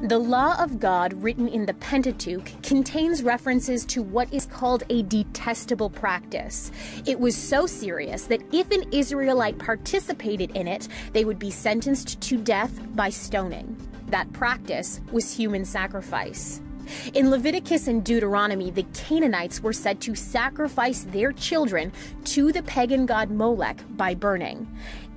The law of God written in the Pentateuch contains references to what is called a detestable practice. It was so serious that if an Israelite participated in it, they would be sentenced to death by stoning. That practice was human sacrifice. In Leviticus and Deuteronomy, the Canaanites were said to sacrifice their children to the pagan god Molech by burning.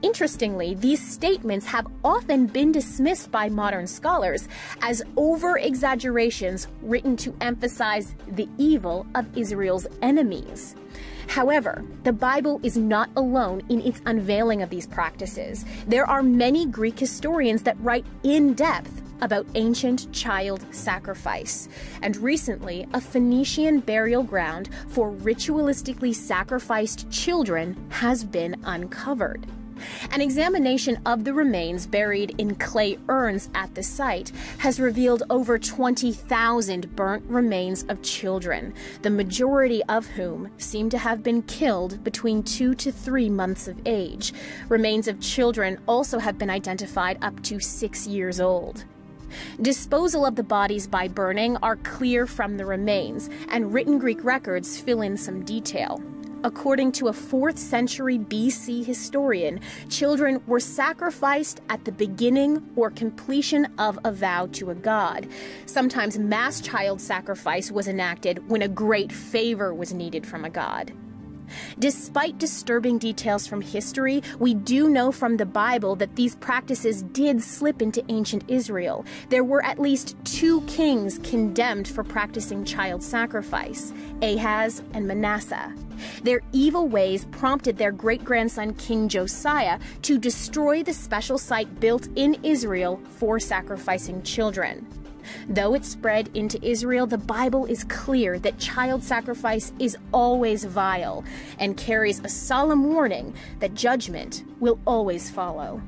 Interestingly, these statements have often been dismissed by modern scholars as over-exaggerations written to emphasize the evil of Israel's enemies. However, the Bible is not alone in its unveiling of these practices. There are many Greek historians that write in depth about ancient child sacrifice. And recently, a Phoenician burial ground for ritualistically sacrificed children has been uncovered. An examination of the remains buried in clay urns at the site has revealed over 20,000 burnt remains of children, the majority of whom seem to have been killed between 2 to 3 months of age. Remains of children also have been identified up to 6 years old. Disposal of the bodies by burning are clear from the remains, and written Greek records fill in some detail. According to a 4th century BC historian, children were sacrificed at the beginning or completion of a vow to a god. Sometimes mass child sacrifice was enacted when a great favor was needed from a god. Despite disturbing details from history, we do know from the Bible that these practices did slip into ancient Israel. There were at least 2 kings condemned for practicing child sacrifice, Ahaz and Manasseh. Their evil ways prompted their great-grandson King Josiah to destroy the special site built in Israel for sacrificing children. Though it spread into Israel, the Bible is clear that child sacrifice is always vile and carries a solemn warning that judgment will always follow.